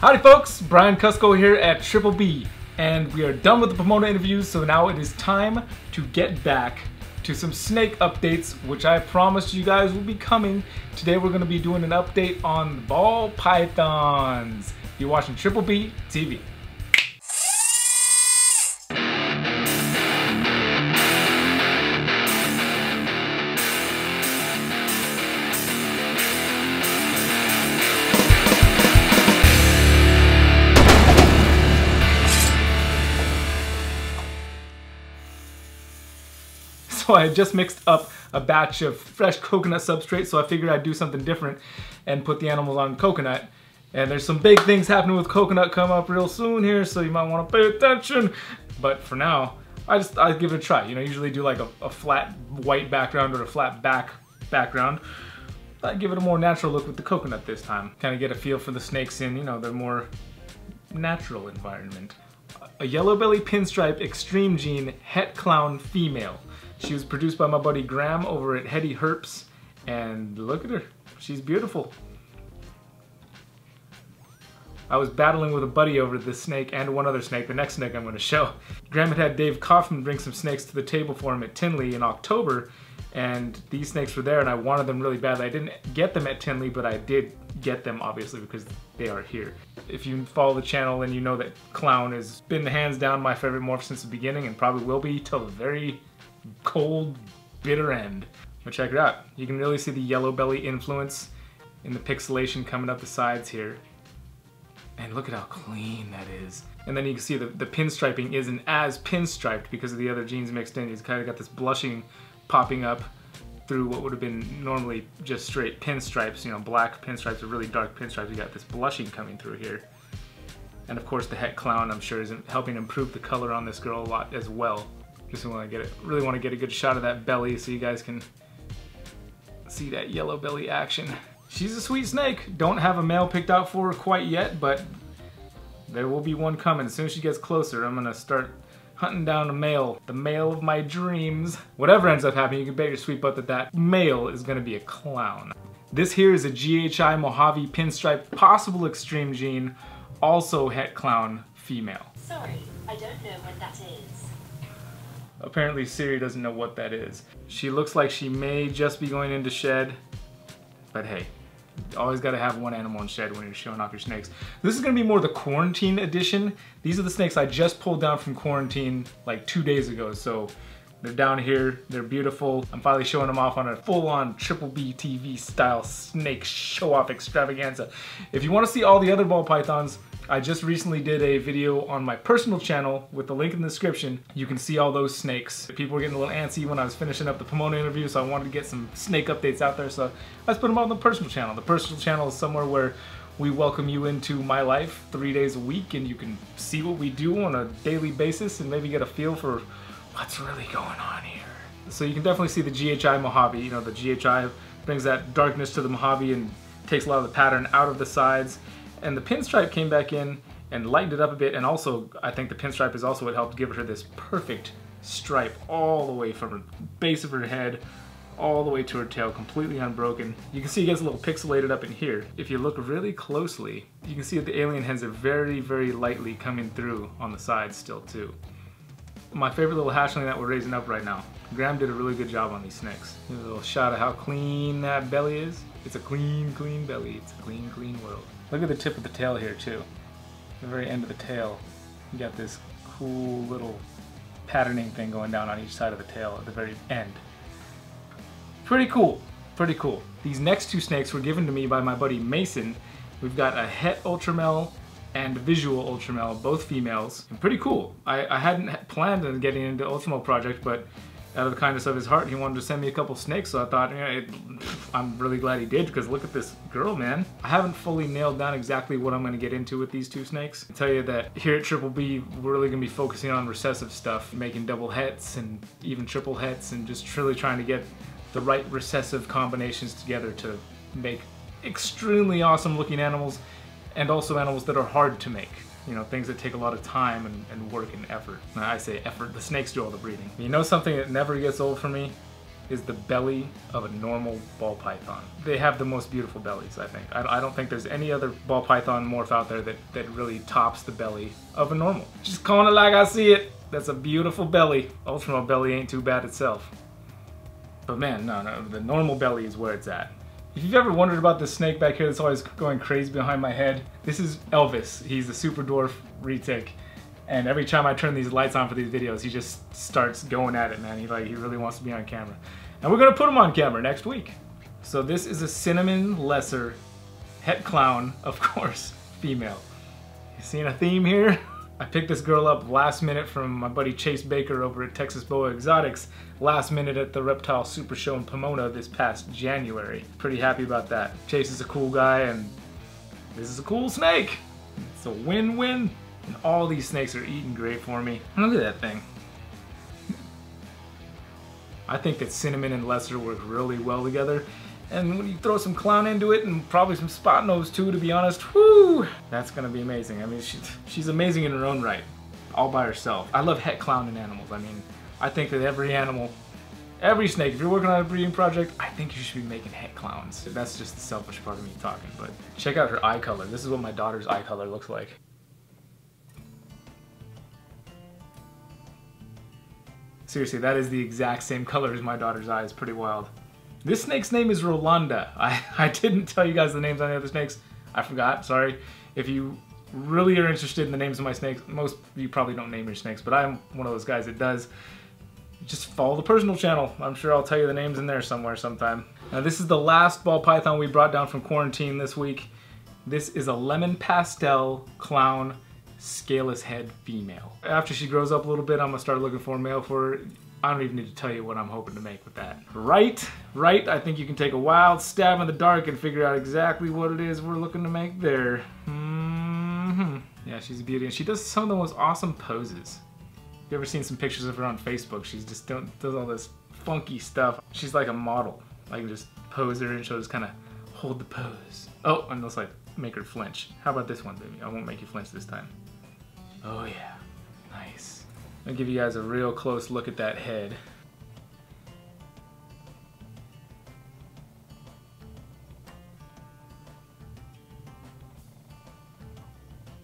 Howdy folks, Brian Cusco here at Triple B, and we are done with the Pomona interviews, so now it is time to get back to some snake updates, which I promised you guys will be coming. Today we're going to be doing an update on ball pythons. You're watching Triple B TV. So I had just mixed up a batch of fresh coconut substrate, so I figured I'd do something different and put the animals on coconut. And there's some big things happening with coconut coming up real soon here, so you might want to pay attention. But for now, I give it a try. You know, I usually do like a flat white background or a flat background. I give it a more natural look with the coconut this time. Kind of get a feel for the snakes in, you know, their more natural environment. A yellow-bellied pinstripe extreme gene het clown female. She was produced by my buddy Graham over at Hetty Herps, and look at her, she's beautiful. I was battling with a buddy over this snake and one other snake, the next snake I'm going to show. Graham had Dave Kaufman bring some snakes to the table for him at Tinley in October, and these snakes were there and I wanted them really badly. I didn't get them at Tinley, but I did get them obviously because they are here. If you follow the channel, then you know that clown has been hands down my favorite morph since the beginning and probably will be till the very cold, bitter end. But check it out. You can really see the yellow belly influence in the pixelation coming up the sides here. And look at how clean that is. And then you can see the pinstriping isn't as pinstriped because of the other genes mixed in. He's kind of got this blushing popping up through what would have been normally just straight pinstripes, you know, black pinstripes or really dark pinstripes. You got this blushing coming through here. And of course the het clown, I'm sure, is helping improve the color on this girl a lot as well. Just really want to get a good shot of that belly so you guys can see that yellow belly action. She's a sweet snake. Don't have a male picked out for her quite yet, but there will be one coming. As soon as she gets closer, I'm gonna start hunting down a male, the male of my dreams. Whatever ends up happening, you can bet your sweet butt that that male is gonna be a clown. This here is a GHI Mojave pinstripe, possible extreme gene, also het clown female. Sorry, I don't know what that is. Apparently Siri doesn't know what that is. She looks like she may just be going into shed, but hey, you always gotta have one animal in shed when you're showing off your snakes. This is gonna be more the quarantine edition. These are the snakes I just pulled down from quarantine like 2 days ago, so they're down here, they're beautiful. I'm finally showing them off on a full-on Triple B TV style snake show-off extravaganza. If you wanna see all the other ball pythons, I just recently did a video on my personal channel with the link in the description. You can see all those snakes. People were getting a little antsy when I was finishing up the Pomona interview, so I wanted to get some snake updates out there, so I just put them on the personal channel. The personal channel is somewhere where we welcome you into my life 3 days a week, and you can see what we do on a daily basis and maybe get a feel for what's really going on here. So you can definitely see the GHI Mojave. You know, the GHI brings that darkness to the Mojave and takes a lot of the pattern out of the sides. And the pinstripe came back in and lightened it up a bit, and also I think the pinstripe is also what helped give her this perfect stripe all the way from her base of her head all the way to her tail, completely unbroken. You can see it gets a little pixelated up in here. If you look really closely, you can see that the alien heads are very, very lightly coming through on the sides still too. My favorite little hatchling that we're raising up right now. Graham did a really good job on these snakes. Here's a little shot of how clean that belly is. It's a clean, clean belly. It's a clean, clean world. Look at the tip of the tail here too. The very end of the tail. You got this cool little patterning thing going down on each side of the tail at the very end. Pretty cool, pretty cool. These next two snakes were given to me by my buddy Mason. We've got a het ultramel and visual ultramel, both females. And pretty cool. I hadn't planned on getting into ultramel project, but out of the kindness of his heart, he wanted to send me a couple snakes, so I thought, I'm really glad he did, because look at this girl, man. I haven't fully nailed down exactly what I'm going to get into with these two snakes. I tell you that here at Triple B, we're really going to be focusing on recessive stuff, making double hets and even triple hets, and just really trying to get the right recessive combinations together to make extremely awesome looking animals, and also animals that are hard to make. You know, things that take a lot of time and work and effort. Now, I say effort, the snakes do all the breeding. You know something that never gets old for me? is the belly of a normal ball python. They have the most beautiful bellies, I think. I don't think there's any other ball python morph out there that really tops the belly of a normal. Just calling it like I see it. That's a beautiful belly. Ultra belly ain't too bad itself. But man, no, the normal belly is where it's at. If you've ever wondered about this snake back here that's always going crazy behind my head, this is Elvis. He's the super dwarf retic. And every time I turn these lights on for these videos, he just starts going at it, man. He really wants to be on camera. And we're gonna put him on camera next week. So this is a cinnamon lesser het clown, of course, female. You seeing a theme here? I picked this girl up last minute from my buddy Chase Baker over at Texas Boa Exotics, last minute at the Reptile Super Show in Pomona this past January. Pretty happy about that. Chase is a cool guy and this is a cool snake. It's a win-win. And all these snakes are eating great for me. Look at that thing. I think that cinnamon and lesser work really well together. And when you throw some clown into it and probably some spot nose too, to be honest, whoo, that's gonna be amazing. I mean, she's amazing in her own right, all by herself. I love het clown in animals. I mean, I think that every animal, every snake, if you're working on a breeding project, I think you should be making het clowns. That's just the selfish part of me talking, but check out her eye color. This is what my daughter's eye color looks like. Seriously, that is the exact same color as my daughter's eyes. Pretty wild. This snake's name is Rolanda. I didn't tell you guys the names on the other snakes. I forgot, sorry. If you really are interested in the names of my snakes, most of you probably don't name your snakes, but I'm one of those guys that does. Just follow the personal channel. I'm sure I'll tell you the names in there somewhere sometime. Now this is the last ball python we brought down from quarantine this week. This is a lemon pastel clown scaleless head female. After she grows up a little bit, I'm gonna start looking for a male for her. I don't even need to tell you what I'm hoping to make with that. Right? I think you can take a wild stab in the dark and figure out exactly what it is we're looking to make there. Yeah, she's a beauty, and she does some of the most awesome poses. If you ever seen some pictures of her on Facebook, she's just does all this funky stuff. She's like a model. I can just pose her and she'll just kind of hold the pose. Oh, and let's like make her flinch. How about this one, baby? I won't make you flinch this time. Oh yeah, nice. I'll give you guys a real close look at that head.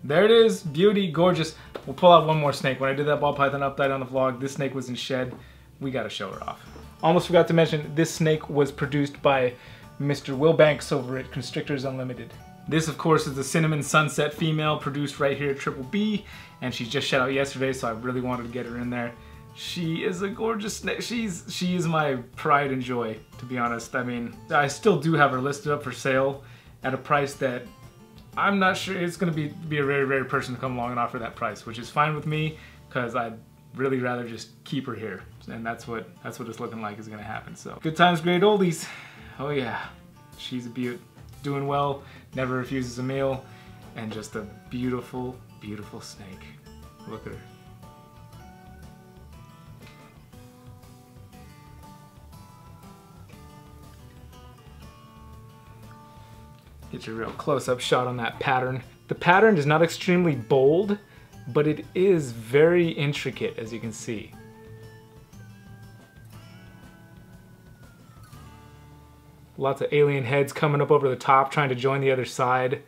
There it is, beauty, gorgeous. We'll pull out one more snake. When I did that ball python update on the vlog, this snake was in shed. We gotta show her off. Almost forgot to mention, this snake was produced by Mr. Will Banks over at Constrictors Unlimited. This, of course, is the Cinnamon Sunset female produced right here at Triple B, and she just shut out yesterday, so I really wanted to get her in there. She is a gorgeous snake. She is my pride and joy, to be honest. I mean, I still do have her listed up for sale at a price that I'm not sure it's going to be a very rare person to come along and offer that price, which is fine with me, because I'd really rather just keep her here, and that's what it's looking like is going to happen. So good times, great oldies. Oh yeah, she's a beaut. Doing well, never refuses a meal, and just a beautiful, beautiful snake. Look at her. Get your real close-up shot on that pattern. The pattern is not extremely bold, but it is very intricate, as you can see. Lots of alien heads coming up over the top, trying to join the other side.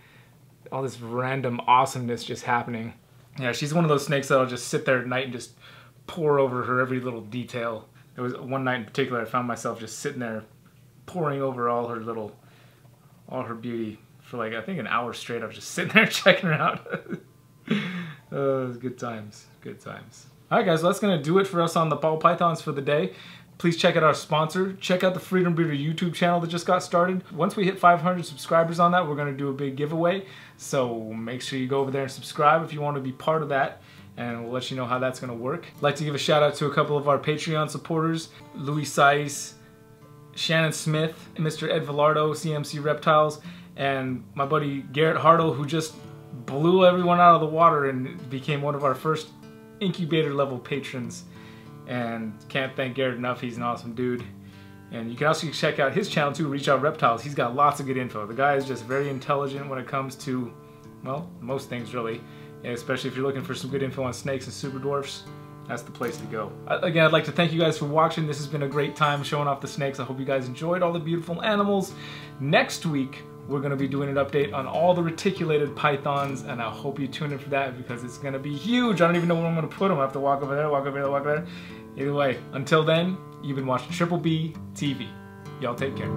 All this random awesomeness just happening. Yeah, she's one of those snakes that'll just sit there at night and just pour over her every little detail. There was one night in particular I found myself just sitting there pouring over all her beauty for like, I think an hour straight. I was just sitting there checking her out. Oh, it was good times, good times. All right, guys, well, that's gonna do it for us on the ball pythons for the day. Please check out our sponsor. Check out the Freedom Breeder YouTube channel that just got started. Once we hit 500 subscribers on that, we're gonna do a big giveaway. So make sure you go over there and subscribe if you want to be part of that, and we'll let you know how that's gonna work. I'd like to give a shout out to a couple of our Patreon supporters, Louis Saiz, Shannon Smith, Mr. Ed Villardo, CMC Reptiles, and my buddy Garrett Hartle, who just blew everyone out of the water and became one of our first incubator level patrons. And can't thank Garrett enough. He's an awesome dude. And you can also check out his channel too, Reach Out Reptiles. He's got lots of good info. The guy is just very intelligent when it comes to, well, most things really. And especially if you're looking for some good info on snakes and super dwarfs. that's the place to go. Again, I'd like to thank you guys for watching. This has been a great time showing off the snakes. I hope you guys enjoyed all the beautiful animals. Next week, we're going to be doing an update on all the reticulated pythons, and I hope you tune in for that because it's going to be huge. I don't even know where I'm going to put them. I have to walk over there, walk over there, walk over there. Either way, until then, you've been watching Triple B TV. Y'all take care.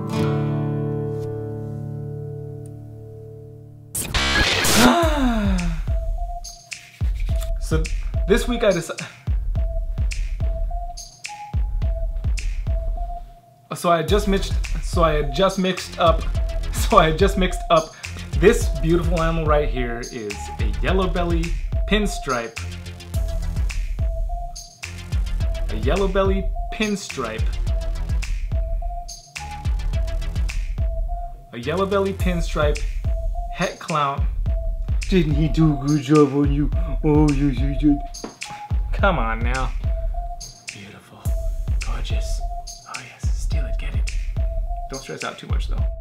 So this week I decided. So I had just mixed up this beautiful animal right here is a yellow-bellied pinstripe. A yellow-bellied pinstripe. A yellow-bellied pinstripe het clown. Didn't he do a good job on you? Oh, yes, he did. Come on now. Beautiful. Gorgeous. Oh yes, steal it, get it. Don't stress out too much though.